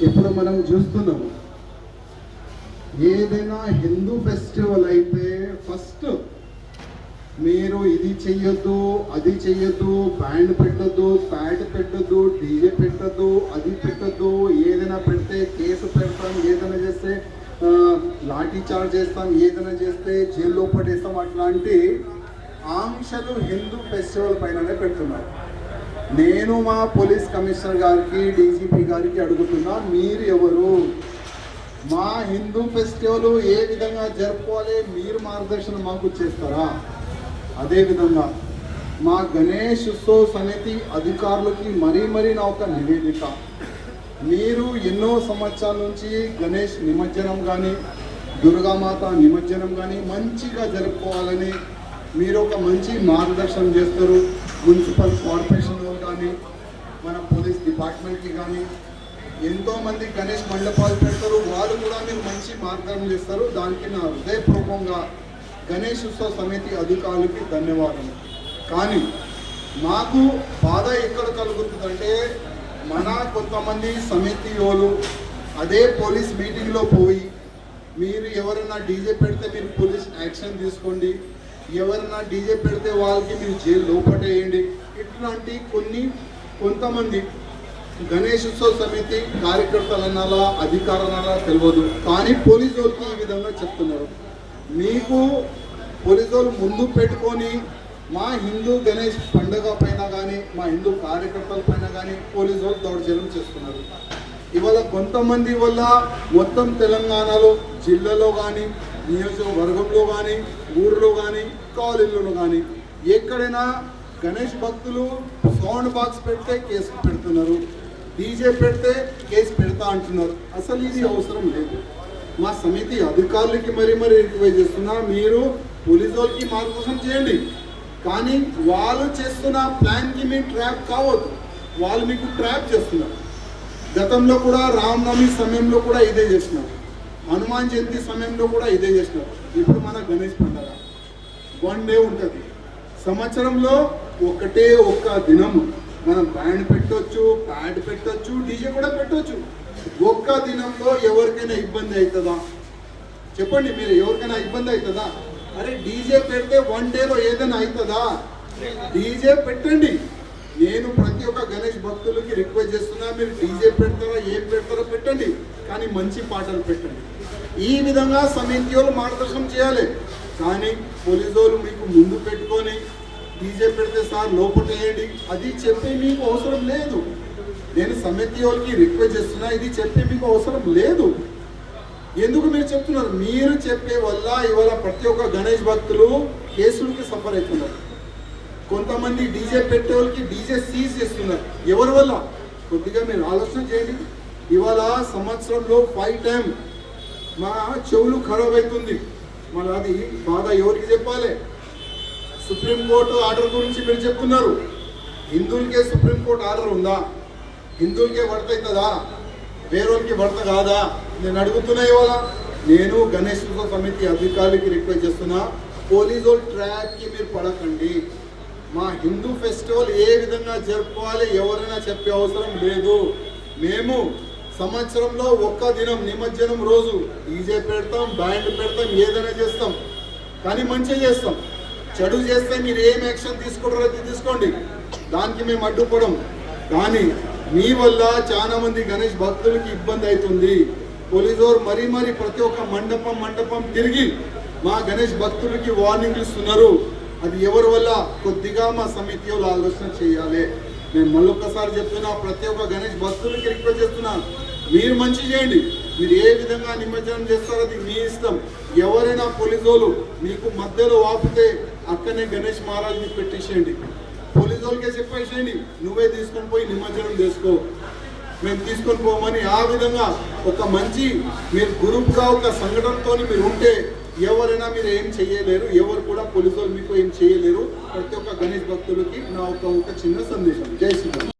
ఇప్పుడు మనం చూస్తున్నాము ఏదైనా హిందూ ఫెస్టివల్ అయితే ఫస్ట్ మీరు ఇది చెయ్యొద్దు, అది చెయ్యొద్దు, బ్యాండ్ పెట్టొద్దు, ప్యాడ్ పెట్టొద్దు, డీజే పెట్టొద్దు, అది పెట్టొద్దు, ఏదైనా పెడితే కేసు పెడతాం, ఏదైనా చేస్తే లాఠీ చార్జ్ చేస్తాం, ఏదైనా చేస్తే జైల్లో పడేస్తాం, అట్లాంటి ఆంక్షలు హిందూ ఫెస్టివల్ పైననే పెడుతున్నారు. నేను మా పోలీస్ కమిషనర్ గారికి, డీజీపీ గారికి అడుగుతున్నా, మీరు ఎవరు? మా హిందూ ఫెస్టివల్ ఏ విధంగా జరుపుకోవాలి మీరు మార్గదర్శనం మాకు చేస్తారా? అదేవిధంగా మా గణేష్ ఉత్సవ సమితి అధికారులకి మరీ నా ఒక నివేదిక, మీరు ఎన్నో సంవత్సరాల నుంచి గణేష్ నిమజ్జనం కానీ దుర్గామాత నిమజ్జనం కానీ మంచిగా జరుపుకోవాలని మీరు ఒక మంచి మార్గదర్శనం చేస్తారు. మున్సిపల్ కార్పొరేషన్ కానీ మన పోలీస్ డిపార్ట్మెంట్కి కానీ ఎంతోమంది గణేష్ మండపాలు పెడతారు, వాళ్ళు కూడా మీరు మంచి మార్గదర్శనం చేస్తారు. దానికి నా హృదయపూర్వకంగా గణేష్ ఉత్సవ సమితి అధికారులకి ధన్యవాదాలు. కానీ మాకు బాధ ఎక్కడ కలుగుతుందంటే మన కొంతమంది సమితియోలు అదే పోలీస్ మీటింగ్లో పోయి మీరు ఎవరైనా డీజే పెడితే మీరు పోలీస్ యాక్షన్ తీసుకోండి, ఎవరైనా డీజే పెడితే వాళ్ళకి మీరు జైలు లోపటేయండి, ఇట్లాంటి కొంతమంది గణేష్ ఉత్సవ సమితి కార్యకర్తలు అన్నారా అధికారులన్నారా తెలియదు, కానీ పోలీసు వాళ్ళకి ఈ విధంగా చెప్తున్నారు. మీకు పోలీసు వాళ్ళు ముందు పెట్టుకొని మా హిందూ గణేష్ పండుగ పైన కానీ మా హిందూ కార్యకర్తల పైన కానీ పోలీసు వాళ్ళు దౌర్జన్యం చేస్తున్నారు. ఇవాళ కొంతమంది వల్ల మొత్తం తెలంగాణలో జిల్లాలో కానీ నియోజకవర్గంలో కానీ ఊర్లో కానీ కాలేజీలో కానీ ఎక్కడైనా గణేష్ భక్తులు సౌండ్ బాక్స్ పెడితే కేసు పెడుతున్నారు, డీజే పెడితే కేసు పెడతా అంటున్నారు. అసలు ఇది అవసరం లేదు. మా సమితి అధికారులకి మరీ రిక్వెస్ట్ చేస్తున్నా, మీరు పోలీసు వాళ్ళకి మార్గదర్శనం చేయండి, కానీ వాళ్ళు చేస్తున్న ప్లాన్కి మీరు ట్రాప్ కావద్దు. వాళ్ళు మీకు ట్రాప్ చేస్తున్నారు. గతంలో కూడా రామనవమి సమయంలో కూడా ఇదే చేసినారు, హనుమాన్ జయంతి సమయంలో కూడా ఇదే చేసినారు. ఇప్పుడు మన గణేష్ పండుగ 1 డే ఉంటుంది సంవత్సరంలో, ఒక్క దినము మనం బ్యాండ్ పెట్టొచ్చు, ప్యాడ్ పెట్టొచ్చు, డీజే కూడా పెట్టొచ్చు. ఒక్క దినంలో ఎవరికైనా ఇబ్బంది అవుతుందా చెప్పండి? మీరు ఎవరికైనా ఇబ్బంది అవుతుందా? అరే డీజే పెడితే 1 డేలో ఏదైనా అవుతుందా? డీజే పెట్టండి. నేను ప్రతి ఒక్క గణేష్ భక్తులకి రిక్వెస్ట్ చేస్తున్నా, మీరు డీజే పెడతారా ఏం పెడతారో పెట్టండి, కానీ మంచి పాటలు పెట్టండి. ఈ విధంగా సమితి వాళ్ళు మార్గదర్శనం చేయాలి. కానీ పోలీసు వాళ్ళు మీకు ముందు పెట్టుకొని డీజే పెడితే సార్ లోపటేయండి అది చెప్పి మీకు అవసరం లేదు. నేను సమితి వాళ్ళకి రిక్వెస్ట్ చేస్తున్నా, ఇది చెప్పి మీకు అవసరం లేదు. ఎందుకు మీరు చెప్తున్నారు? మీరు చెప్పే వల్ల ఇవాళ ప్రతి ఒక్క గణేష్ భక్తులు కేసులకి సఫర్ అవుతున్నారు. కొంతమంది డీజే పెట్టే వాళ్ళకి డీజే సీజ్ చేస్తున్నారు. ఎవరి వల్ల? కొద్దిగా మీరు ఆలోచన చేయండి. ఇవాళ సంవత్సరంలో 5 టైం మా చెవులు ఖరాబ్ అవుతుంది. మన అది బాధ ఎవరికి చెప్పాలి? సుప్రీంకోర్టు ఆర్డర్ గురించి మీరు చెప్తున్నారు. హిందువులకే సుప్రీంకోర్టు ఆర్డర్ ఉందా? హిందువులకే పడతాయితుందా? వేరేకి పడత కాదా? నేను అడుగుతున్నా. ఇవాళ నేను గణేష్ ఉత్సవ సమితి అధికారులకి రిక్వెస్ట్ చేస్తున్నా, పోలీసు వాళ్ళు ట్రాక్కి మీరు పడకండి. మా హిందూ ఫెస్టివల్ ఏ విధంగా జరుపుకోవాలి ఎవరైనా చెప్పే అవసరం లేదు. మేము సంవత్సరంలో ఒక్క దినం నిమజ్జనం రోజు డీజే పెడతాం, బ్యాండ్ పెడతాం, ఏదైనా చేస్తాం, కానీ మంచిగా చేస్తాం. చెడు చేస్తే మీరు ఏం యాక్షన్ తీసుకుంటారో అది తీసుకోండి, దానికి మేము అడ్డుపడం. కానీ మీ వల్ల చాలా మంది గణేష్ భక్తులకి ఇబ్బంది అవుతుంది. పోలీసు వారు మరీ ప్రతి ఒక్క మండపం తిరిగి మా గణేష్ భక్తులకి వార్నింగ్లు ఇస్తున్నారు. అది ఎవరి వల్ల? కొద్దిగా మా సమితి వాళ్ళు ఆలోచన చేయాలి. నేను మళ్ళొక్కసారి చెప్తున్నా, ప్రతి ఒక్క గణేష్ భక్తులకి రిక్వెస్ట్ చేస్తున్నాను, మీరు మంచి చేయండి. మీరు ఏ విధంగా నిమజ్జనం చేస్తారో అది మీ ఇష్టం. ఎవరైనా పోలీసు వాళ్ళు మీకు మధ్యలో ఆపితే అక్కడనే గణేష్ మహారాజ్ని పెట్టేసేయండి. పోలీసు వాళ్ళకే చెప్పేసేయండి, నువ్వే తీసుకొని పోయి నిమజ్జనం చేసుకో, మేము తీసుకొని పోమని. ఆ విధంగా ఒక మంచి మీరు గ్రూప్గా ఒక సంఘటనతో మీరు ఉంటే ఎవరైనా మీరు ఏం చేయలేరు, ఎవరు కూడా పోలీసు వాళ్ళు మీకు ఏం చేయలేరు. ప్రతి ఒక్క గణేష్ భక్తులకి నా ఒక చిన్న సందేశం. జై శ్రీరామ్.